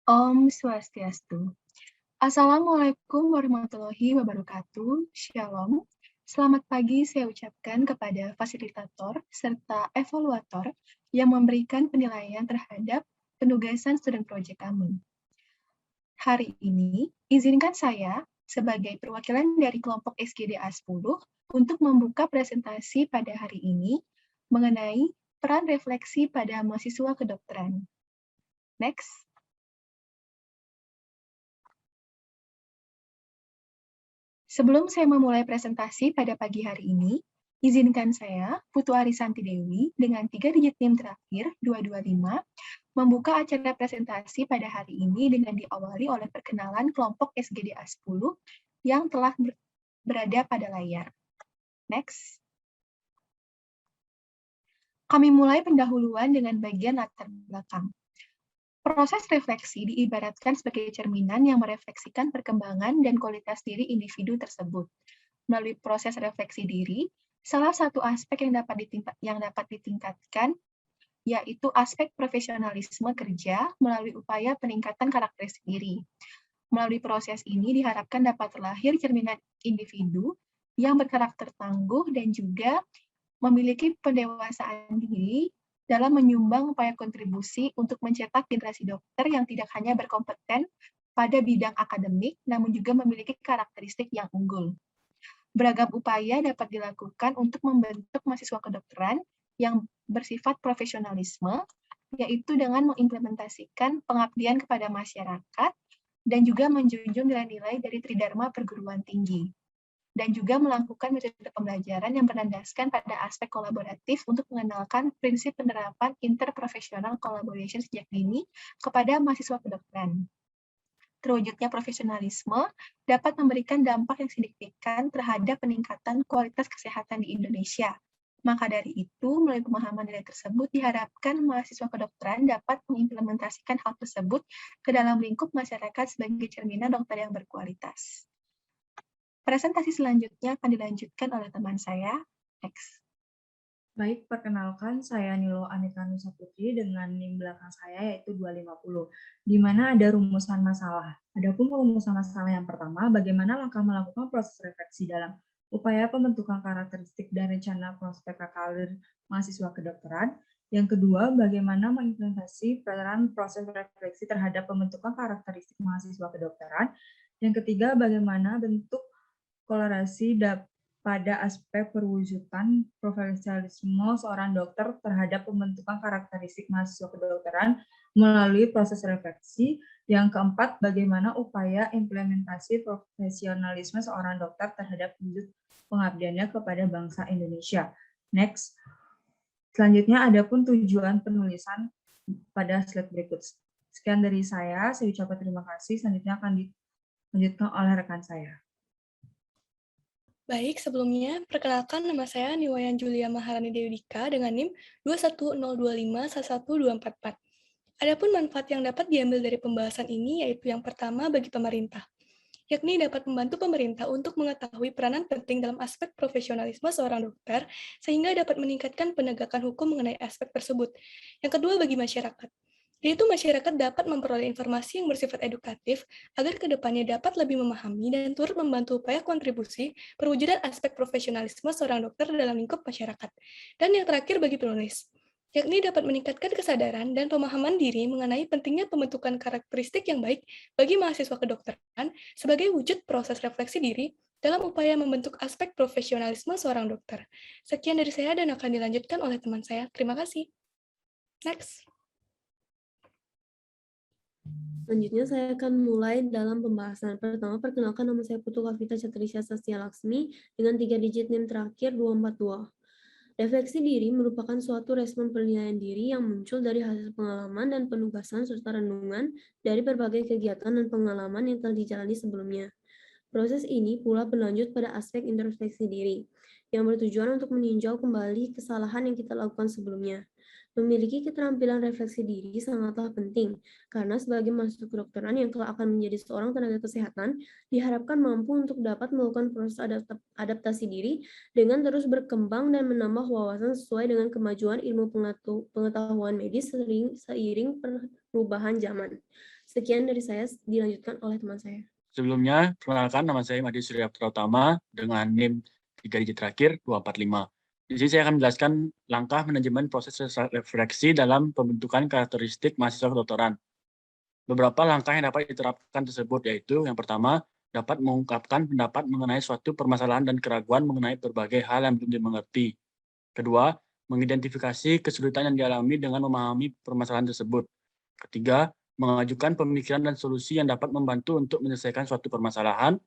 Om Swastiastu. Assalamualaikum warahmatullahi wabarakatuh. Shalom. Selamat pagi saya ucapkan kepada fasilitator serta evaluator yang memberikan penilaian terhadap penugasan student project kami. Hari ini, izinkan saya sebagai perwakilan dari kelompok SGDA 10 untuk membuka presentasi pada hari ini mengenai peran refleksi pada mahasiswa kedokteran. Next. Sebelum saya memulai presentasi pada pagi hari ini, izinkan saya, Putu Arisanti Dewi, dengan 3 digit NIM terakhir, 225, membuka acara presentasi pada hari ini dengan diawali oleh perkenalan kelompok SGDA 10 yang telah berada pada layar. Next. Kami mulai pendahuluan dengan bagian latar belakang. Proses refleksi diibaratkan sebagai cerminan yang merefleksikan perkembangan dan kualitas diri individu tersebut. Melalui proses refleksi diri, salah satu aspek yang dapat ditingkatkan yaitu aspek profesionalisme kerja melalui upaya peningkatan karakteristik diri. Melalui proses ini diharapkan dapat terlahir cerminan individu yang berkarakter tangguh dan juga memiliki pendewasaan diri dalam menyumbang upaya kontribusi untuk mencetak generasi dokter yang tidak hanya berkompeten pada bidang akademik, namun juga memiliki karakteristik yang unggul. Beragam upaya dapat dilakukan untuk membentuk mahasiswa kedokteran yang bersifat profesionalisme, yaitu dengan mengimplementasikan pengabdian kepada masyarakat dan juga menjunjung nilai-nilai dari Tridharma perguruan tinggi, dan juga melakukan metode pembelajaran yang berlandaskan pada aspek kolaboratif untuk mengenalkan prinsip penerapan interprofesional collaboration sejak dini kepada mahasiswa kedokteran. Terwujudnya profesionalisme dapat memberikan dampak yang signifikan terhadap peningkatan kualitas kesehatan di Indonesia. Maka dari itu, melalui pemahaman nilai tersebut, diharapkan mahasiswa kedokteran dapat mengimplementasikan hal tersebut ke dalam lingkup masyarakat sebagai cerminan dokter yang berkualitas. Presentasi selanjutnya akan dilanjutkan oleh teman saya, X. Baik, perkenalkan saya Nilo Anita Nusa Putri dengan NIM belakang saya yaitu 250, di mana ada rumusan masalah. Adapun rumusan masalah yang pertama, bagaimana langkah melakukan proses refleksi dalam upaya pembentukan karakteristik dan rencana prospek karir mahasiswa kedokteran. Yang kedua, bagaimana mengimplementasi peran proses refleksi terhadap pembentukan karakteristik mahasiswa kedokteran. Yang ketiga, bagaimana bentuk kolerasi pada aspek perwujudan profesionalisme seorang dokter terhadap pembentukan karakteristik mahasiswa kedokteran melalui proses refleksi. Yang keempat, bagaimana upaya implementasi profesionalisme seorang dokter terhadap wujud pengabdiannya kepada bangsa Indonesia. Next. Selanjutnya, adapun tujuan penulisan pada slide berikut. Sekian dari saya ucapkan terima kasih. Selanjutnya akan dilanjutkan oleh rekan saya. Baik, sebelumnya, perkenalkan nama saya Niwayan Julia Maharani Dewi Dika dengan NIM 21025111244. Adapun manfaat yang dapat diambil dari pembahasan ini yaitu yang pertama bagi pemerintah, yakni dapat membantu pemerintah untuk mengetahui peranan penting dalam aspek profesionalisme seorang dokter, sehingga dapat meningkatkan penegakan hukum mengenai aspek tersebut. Yang kedua bagi masyarakat, yaitu masyarakat dapat memperoleh informasi yang bersifat edukatif agar kedepannya dapat lebih memahami dan turut membantu upaya kontribusi perwujudan aspek profesionalisme seorang dokter dalam lingkup masyarakat. Dan yang terakhir bagi penulis, yakni dapat meningkatkan kesadaran dan pemahaman diri mengenai pentingnya pembentukan karakteristik yang baik bagi mahasiswa kedokteran sebagai wujud proses refleksi diri dalam upaya membentuk aspek profesionalisme seorang dokter. Sekian dari saya dan akan dilanjutkan oleh teman saya. Terima kasih. Next. Selanjutnya saya akan mulai dalam pembahasan. Pertama, perkenalkan nama saya Putu Kavita Chatrisya Sastia Laksmi dengan 3 digit NIM terakhir 242. Refleksi diri merupakan suatu respon penilaian diri yang muncul dari hasil pengalaman dan penugasan serta renungan dari berbagai kegiatan dan pengalaman yang telah dijalani sebelumnya. Proses ini pula berlanjut pada aspek introspeksi diri, yang bertujuan untuk meninjau kembali kesalahan yang kita lakukan sebelumnya. Memiliki keterampilan refleksi diri sangatlah penting, karena sebagai mahasiswa kedokteran yang kelak akan menjadi seorang tenaga kesehatan, diharapkan mampu untuk dapat melakukan proses adaptasi diri dengan terus berkembang dan menambah wawasan sesuai dengan kemajuan ilmu pengetahuan medis seiring perubahan zaman. Sekian dari saya, dilanjutkan oleh teman saya. Sebelumnya, perkenalkan nama saya Madi Surya Pratama dengan NIM 3 digit terakhir 245. Di sini saya akan menjelaskan langkah manajemen proses refleksi dalam pembentukan karakteristik mahasiswa kedokteran. Beberapa langkah yang dapat diterapkan tersebut yaitu yang pertama, dapat mengungkapkan pendapat mengenai suatu permasalahan dan keraguan mengenai berbagai hal yang belum dimengerti. Kedua, mengidentifikasi kesulitan yang dialami dengan memahami permasalahan tersebut. Ketiga, mengajukan pemikiran dan solusi yang dapat membantu untuk menyelesaikan suatu permasalahan.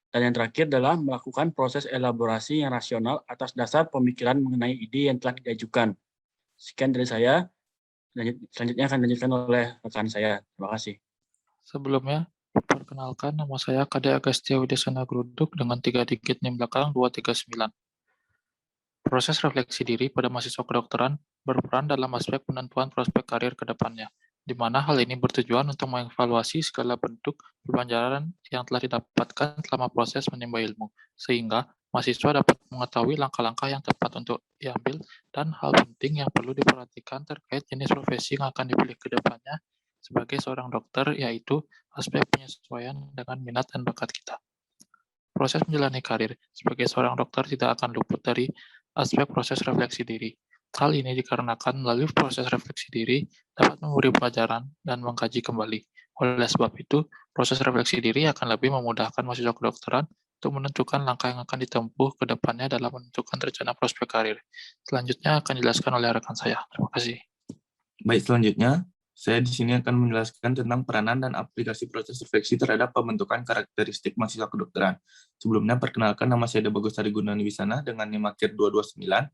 Dan yang terakhir adalah melakukan proses elaborasi yang rasional atas dasar pemikiran mengenai ide yang telah diajukan. Sekian dari saya. Selanjutnya akan dilanjutkan oleh rekan saya. Terima kasih. Sebelumnya, perkenalkan nama saya Kade Agastya Widasana Gruduk dengan 3 digit NIM belakang 239. Proses refleksi diri pada mahasiswa kedokteran berperan dalam aspek penentuan prospek karir ke depannya, di mana hal ini bertujuan untuk mengevaluasi segala bentuk pembelajaran yang telah didapatkan selama proses menimba ilmu, sehingga mahasiswa dapat mengetahui langkah-langkah yang tepat untuk diambil dan hal penting yang perlu diperhatikan terkait jenis profesi yang akan dipilih ke depannya sebagai seorang dokter, yaitu aspek penyesuaian dengan minat dan bakat kita. Proses menjalani karir sebagai seorang dokter tidak akan luput dari aspek proses refleksi diri. Hal ini dikarenakan melalui proses refleksi diri dapat memberi pelajaran dan mengkaji kembali. Oleh sebab itu, proses refleksi diri akan lebih memudahkan mahasiswa kedokteran untuk menentukan langkah yang akan ditempuh ke depannya dalam menentukan rencana prospek karir. Selanjutnya akan dijelaskan oleh rekan saya. Terima kasih. Baik, selanjutnya saya di sini akan menjelaskan tentang peranan dan aplikasi proses refleksi terhadap pembentukan karakteristik mahasiswa kedokteran. Sebelumnya, perkenalkan nama saya Bagus Hari Gunawan Wisana dengan NIM akhir 229.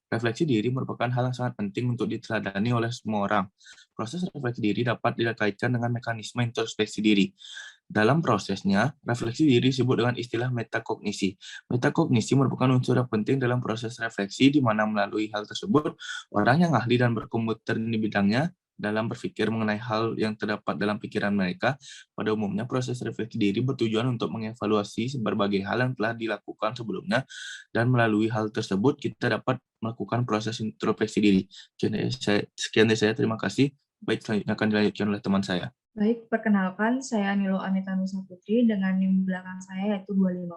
Refleksi diri merupakan hal yang sangat penting untuk diteladani oleh semua orang. Proses refleksi diri dapat dikaitkan dengan mekanisme introspeksi diri. Dalam prosesnya, refleksi diri disebut dengan istilah metakognisi. Metakognisi merupakan unsur yang penting dalam proses refleksi, di mana melalui hal tersebut, orang yang ahli dan berkompeten di bidangnya dalam berpikir mengenai hal yang terdapat dalam pikiran mereka. Pada umumnya, proses refleksi diri bertujuan untuk mengevaluasi berbagai hal yang telah dilakukan sebelumnya, dan melalui hal tersebut kita dapat melakukan proses introspeksi diri. Sekian dari saya, terima kasih. Baik, selanjutnya akan dilanjutkan oleh teman saya. Baik, perkenalkan saya Nilo Anita Nusa Putri dengan NIM belakang saya yaitu 250.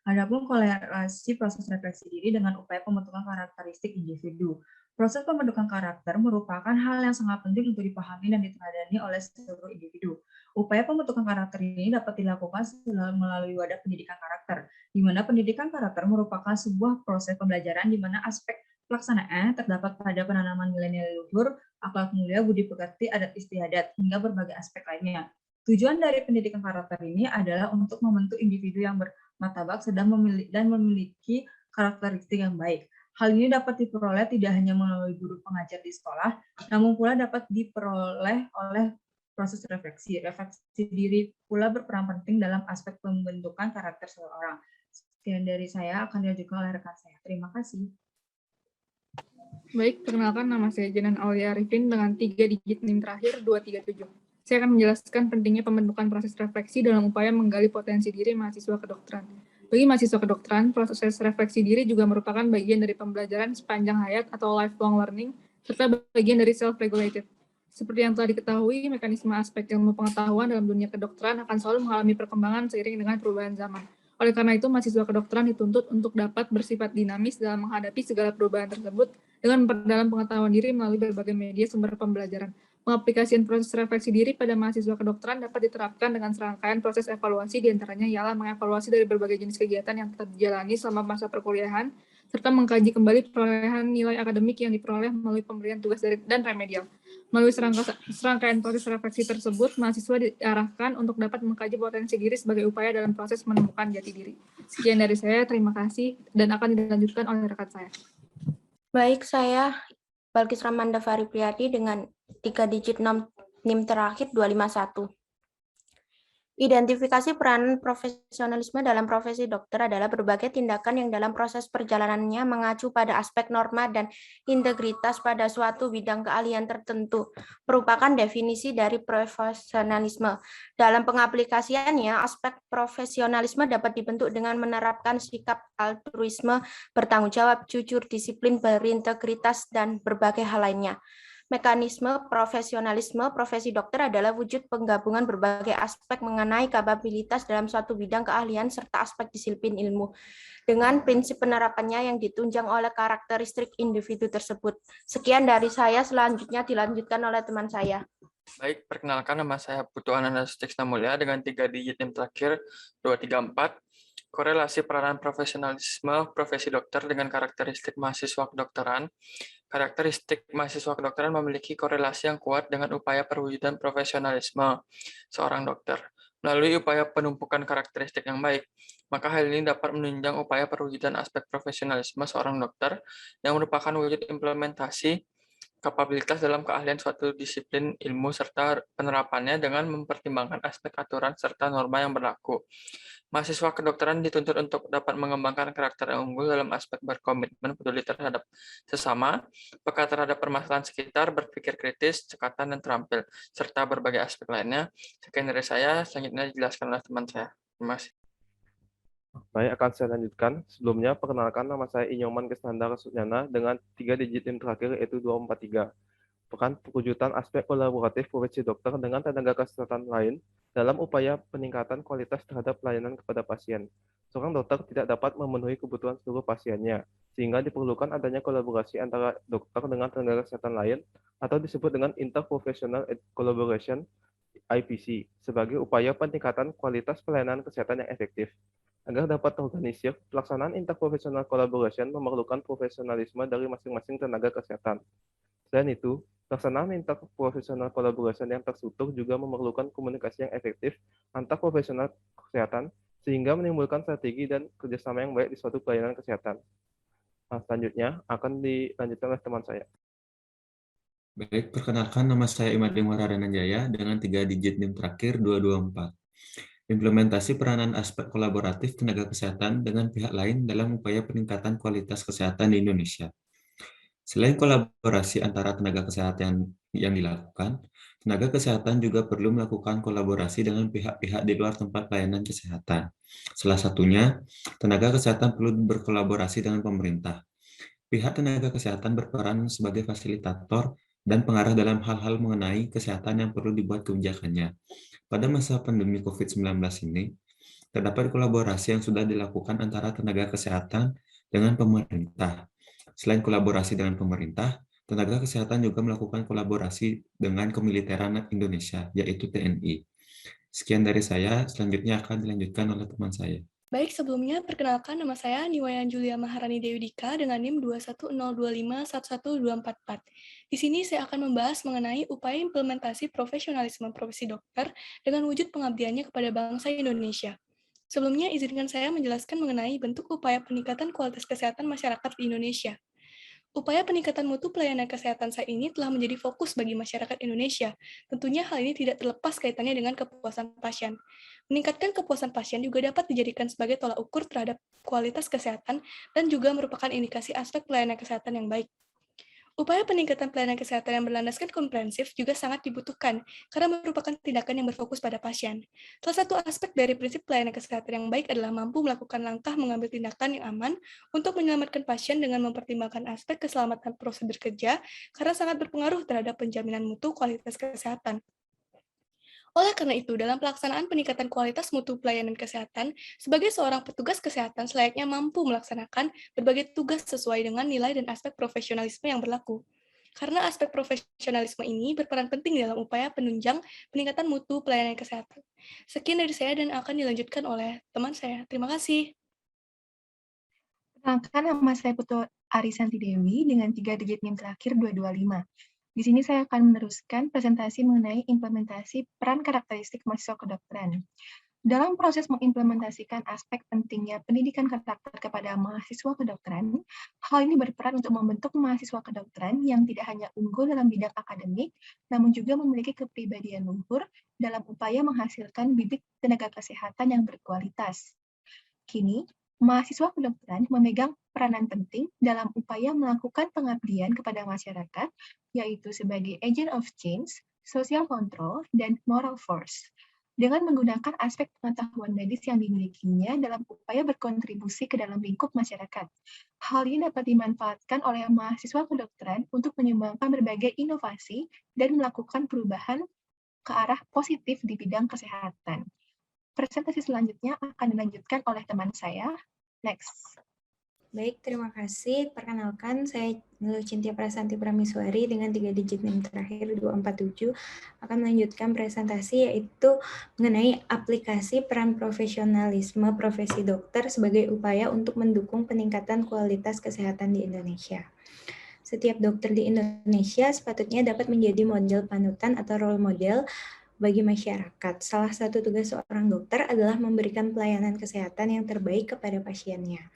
Adapun korelasi proses refleksi diri dengan upaya pembentukan karakteristik individu. Proses pembentukan karakter merupakan hal yang sangat penting untuk dipahami dan diteladani oleh seluruh individu. Upaya pembentukan karakter ini dapat dilakukan melalui wadah pendidikan karakter, di mana pendidikan karakter merupakan sebuah proses pembelajaran di mana aspek pelaksanaan terdapat pada penanaman nilai-nilai luhur, akhlak mulia, budi pekerti, adat istiadat, hingga berbagai aspek lainnya. Tujuan dari pendidikan karakter ini adalah untuk membentuk individu yang bermartabat dan memiliki karakteristik yang baik. Hal ini dapat diperoleh tidak hanya melalui guru pengajar di sekolah, namun pula dapat diperoleh oleh proses refleksi. Refleksi diri pula berperan penting dalam aspek pembentukan karakter seseorang. Sekian dari saya, akan dilanjutkan oleh rekan saya. Terima kasih. Baik, perkenalkan nama saya Janan Aulia Arifin dengan 3 digit NIM terakhir 237. Saya akan menjelaskan pentingnya pembentukan proses refleksi dalam upaya menggali potensi diri mahasiswa kedokteran. Bagi mahasiswa kedokteran, proses refleksi diri juga merupakan bagian dari pembelajaran sepanjang hayat atau lifelong learning, serta bagian dari self-regulated. Seperti yang telah diketahui, mekanisme aspek ilmu pengetahuan dalam dunia kedokteran akan selalu mengalami perkembangan seiring dengan perubahan zaman. Oleh karena itu, mahasiswa kedokteran dituntut untuk dapat bersifat dinamis dalam menghadapi segala perubahan tersebut dengan memperdalam pengetahuan diri melalui berbagai media sumber pembelajaran. Pengaplikasian proses refleksi diri pada mahasiswa kedokteran dapat diterapkan dengan serangkaian proses evaluasi, diantaranya ialah mengevaluasi dari berbagai jenis kegiatan yang telah dijalani selama masa perkuliahan, serta mengkaji kembali perolehan nilai akademik yang diperoleh melalui pemberian tugas dan remedial. Melalui serangkaian proses refleksi tersebut, mahasiswa diarahkan untuk dapat mengkaji potensi diri sebagai upaya dalam proses menemukan jati diri. Sekian dari saya, terima kasih, dan akan dilanjutkan oleh rekan saya. Baik, saya Balkis Ramanda Fahri Priyati dengan 3 digit NIM terakhir 251. Identifikasi peranan profesionalisme dalam profesi dokter adalah berbagai tindakan yang dalam proses perjalanannya mengacu pada aspek norma dan integritas pada suatu bidang keahlian tertentu, merupakan definisi dari profesionalisme. Dalam pengaplikasiannya, aspek profesionalisme dapat dibentuk dengan menerapkan sikap altruisme, bertanggung jawab, jujur, disiplin, berintegritas, dan berbagai hal lainnya. Mekanisme profesionalisme profesi dokter adalah wujud penggabungan berbagai aspek mengenai kapabilitas dalam suatu bidang keahlian serta aspek disiplin ilmu, dengan prinsip penerapannya yang ditunjang oleh karakteristik individu tersebut. Sekian dari saya, selanjutnya dilanjutkan oleh teman saya. Baik, perkenalkan nama saya Putu Anandas Tiksna Mulya dengan 3 digit NIM terakhir 234. Korelasi peranan profesionalisme profesi dokter dengan karakteristik mahasiswa kedokteran. Karakteristik mahasiswa kedokteran memiliki korelasi yang kuat dengan upaya perwujudan profesionalisme seorang dokter. Melalui upaya penumpukan karakteristik yang baik, maka hal ini dapat menunjang upaya perwujudan aspek profesionalisme seorang dokter yang merupakan wujud implementasi kapabilitas dalam keahlian suatu disiplin ilmu serta penerapannya dengan mempertimbangkan aspek aturan serta norma yang berlaku. Mahasiswa kedokteran dituntut untuk dapat mengembangkan karakter yang unggul dalam aspek berkomitmen, peduli terhadap sesama, peka terhadap permasalahan sekitar, berpikir kritis, cekatan, dan terampil, serta berbagai aspek lainnya. Sekian dari saya, selanjutnya dijelaskan oleh teman saya. Terima kasih. Baik, akan saya lanjutkan. Sebelumnya, perkenalkan nama saya Inyoman Kesnandar Sunyana dengan 3 digit NIM terakhir yaitu 243. Peran perwujudan aspek kolaboratif profesi dokter dengan tenaga kesehatan lain dalam upaya peningkatan kualitas terhadap pelayanan kepada pasien. Seorang dokter tidak dapat memenuhi kebutuhan seluruh pasiennya, sehingga diperlukan adanya kolaborasi antara dokter dengan tenaga kesehatan lain atau disebut dengan interprofessional collaboration IPC sebagai upaya peningkatan kualitas pelayanan kesehatan yang efektif. Agar dapat terorganisir, pelaksanaan interprofessional collaboration memerlukan profesionalisme dari masing-masing tenaga kesehatan. Selain itu, pelaksanaan interprofessional collaboration yang terstruktur juga memerlukan komunikasi yang efektif antar profesional kesehatan, sehingga menimbulkan strategi dan kerjasama yang baik di suatu pelayanan kesehatan. Selanjutnya akan dilanjutkan oleh teman saya. Baik, perkenalkan nama saya Imade Waradananjaya dengan 3 digit NIM terakhir 224. Implementasi peranan aspek kolaboratif tenaga kesehatan dengan pihak lain dalam upaya peningkatan kualitas kesehatan di Indonesia. Selain kolaborasi antara tenaga kesehatan yang dilakukan, tenaga kesehatan juga perlu melakukan kolaborasi dengan pihak-pihak di luar tempat pelayanan kesehatan. Salah satunya, tenaga kesehatan perlu berkolaborasi dengan pemerintah. Pihak tenaga kesehatan berperan sebagai fasilitator dan pengarah dalam hal-hal mengenai kesehatan yang perlu dibuat kebijakannya. Pada masa pandemi COVID-19 ini, terdapat kolaborasi yang sudah dilakukan antara tenaga kesehatan dengan pemerintah. Selain kolaborasi dengan pemerintah, tenaga kesehatan juga melakukan kolaborasi dengan kemiliteran Indonesia, yaitu TNI. Sekian dari saya, selanjutnya akan dilanjutkan oleh teman saya. Baik, sebelumnya perkenalkan nama saya Niwayan Julia Maharani Dewi Dika dengan NIM 21025111244. Di sini saya akan membahas mengenai upaya implementasi profesionalisme profesi dokter dengan wujud pengabdiannya kepada bangsa Indonesia. Sebelumnya, izinkan saya menjelaskan mengenai bentuk upaya peningkatan kualitas kesehatan masyarakat di Indonesia. Upaya peningkatan mutu pelayanan kesehatan saat ini telah menjadi fokus bagi masyarakat Indonesia. Tentunya hal ini tidak terlepas kaitannya dengan kepuasan pasien. Meningkatkan kepuasan pasien juga dapat dijadikan sebagai tolak ukur terhadap kualitas kesehatan dan juga merupakan indikasi aspek pelayanan kesehatan yang baik. Upaya peningkatan pelayanan kesehatan yang berlandaskan komprehensif juga sangat dibutuhkan karena merupakan tindakan yang berfokus pada pasien. Salah satu aspek dari prinsip pelayanan kesehatan yang baik adalah mampu melakukan langkah mengambil tindakan yang aman untuk menyelamatkan pasien dengan mempertimbangkan aspek keselamatan prosedur kerja karena sangat berpengaruh terhadap penjaminan mutu kualitas kesehatan. Oleh karena itu, dalam pelaksanaan peningkatan kualitas mutu pelayanan kesehatan, sebagai seorang petugas kesehatan selayaknya mampu melaksanakan berbagai tugas sesuai dengan nilai dan aspek profesionalisme yang berlaku. Karena aspek profesionalisme ini berperan penting dalam upaya penunjang peningkatan mutu pelayanan kesehatan. Sekian dari saya dan akan dilanjutkan oleh teman saya. Terima kasih. Perkenalkan, nama saya Putu Arisanti Dewi dengan 3 digit NIM terakhir 225. Di sini saya akan meneruskan presentasi mengenai implementasi peran karakteristik mahasiswa kedokteran. Dalam proses mengimplementasikan aspek pentingnya pendidikan karakter kepada mahasiswa kedokteran, hal ini berperan untuk membentuk mahasiswa kedokteran yang tidak hanya unggul dalam bidang akademik, namun juga memiliki kepribadian luhur dalam upaya menghasilkan bibit tenaga kesehatan yang berkualitas. Kini, mahasiswa kedokteran memegang peranan penting dalam upaya melakukan pengabdian kepada masyarakat, yaitu sebagai agent of change, social control, dan moral force. Dengan menggunakan aspek pengetahuan medis yang dimilikinya dalam upaya berkontribusi ke dalam lingkup masyarakat. Hal ini dapat dimanfaatkan oleh mahasiswa kedokteran untuk menyumbangkan berbagai inovasi dan melakukan perubahan ke arah positif di bidang kesehatan. Presentasi selanjutnya akan dilanjutkan oleh teman saya. Next. Baik, terima kasih. Perkenalkan, saya Nilo Cintia Prasanti Prameswari dengan 3 digit NIM terakhir 247 akan melanjutkan presentasi yaitu mengenai aplikasi peran profesionalisme profesi dokter sebagai upaya untuk mendukung peningkatan kualitas kesehatan di Indonesia. Setiap dokter di Indonesia sepatutnya dapat menjadi model panutan atau role model bagi masyarakat. Salah satu tugas seorang dokter adalah memberikan pelayanan kesehatan yang terbaik kepada pasiennya.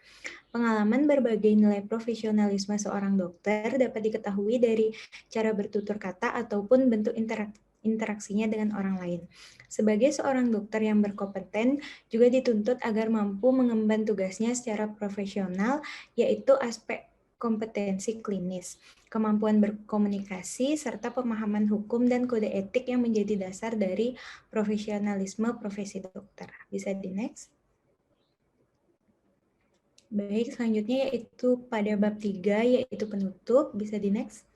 Pengalaman berbagai nilai profesionalisme seorang dokter dapat diketahui dari cara bertutur kata ataupun bentuk interaksinya dengan orang lain. Sebagai seorang dokter yang berkompeten, juga dituntut agar mampu mengemban tugasnya secara profesional, yaitu aspek kompetensi klinis, kemampuan berkomunikasi, serta pemahaman hukum dan kode etik yang menjadi dasar dari profesionalisme profesi dokter. Bisa di next. Baik, selanjutnya yaitu pada bab 3, yaitu penutup. Bisa di next.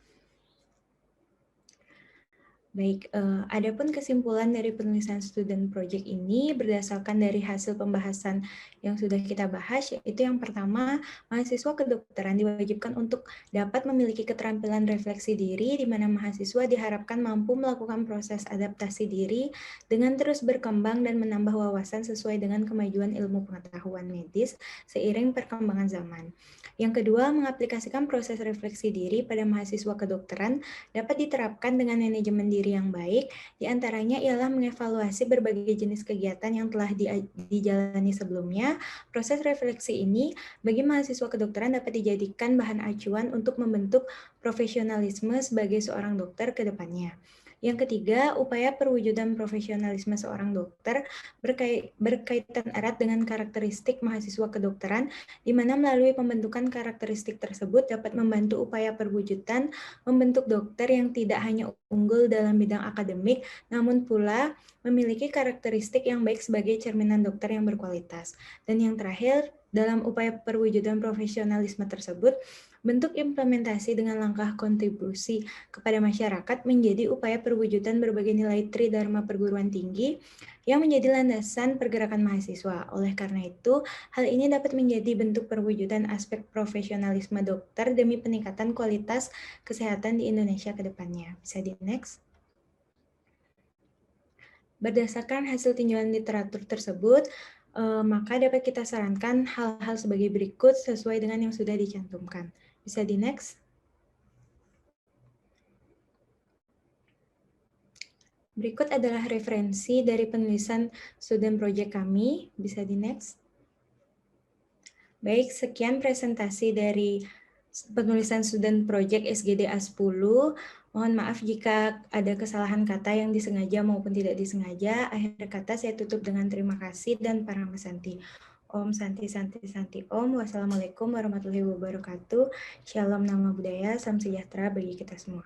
Baik, adapun kesimpulan dari penulisan student project ini berdasarkan dari hasil pembahasan yang sudah kita bahas, yaitu yang pertama, mahasiswa kedokteran diwajibkan untuk dapat memiliki keterampilan refleksi diri, di mana mahasiswa diharapkan mampu melakukan proses adaptasi diri dengan terus berkembang dan menambah wawasan sesuai dengan kemajuan ilmu pengetahuan medis seiring perkembangan zaman. Yang kedua, mengaplikasikan proses refleksi diri pada mahasiswa kedokteran dapat diterapkan dengan manajemen diri yang baik, diantaranya ialah mengevaluasi berbagai jenis kegiatan yang telah dijalani sebelumnya. Proses refleksi ini bagi mahasiswa kedokteran dapat dijadikan bahan acuan untuk membentuk profesionalisme sebagai seorang dokter ke depannya. Yang ketiga, upaya perwujudan profesionalisme seorang dokter berkaitan erat dengan karakteristik mahasiswa kedokteran, di mana melalui pembentukan karakteristik tersebut dapat membantu upaya perwujudan membentuk dokter yang tidak hanya unggul dalam bidang akademik, namun pula memiliki karakteristik yang baik sebagai cerminan dokter yang berkualitas. Dan yang terakhir, dalam upaya perwujudan profesionalisme tersebut, bentuk implementasi dengan langkah kontribusi kepada masyarakat menjadi upaya perwujudan berbagai nilai tridharma perguruan tinggi yang menjadi landasan pergerakan mahasiswa. Oleh karena itu, hal ini dapat menjadi bentuk perwujudan aspek profesionalisme dokter demi peningkatan kualitas kesehatan di Indonesia ke depannya. Bisa di next. Berdasarkan hasil tinjauan literatur tersebut, maka dapat kita sarankan hal-hal sebagai berikut sesuai dengan yang sudah dicantumkan. Bisa di next. Berikut adalah referensi dari penulisan student project kami. Bisa di next. Baik, sekian presentasi dari penulisan student project SGDA 10. Mohon maaf jika ada kesalahan kata yang disengaja maupun tidak disengaja. Akhir kata saya tutup dengan terima kasih dan Parama Santi. Om Santi Santi Santi Om. Wassalamualaikum warahmatullahi wabarakatuh. Shalom nama budaya, salam sejahtera bagi kita semua.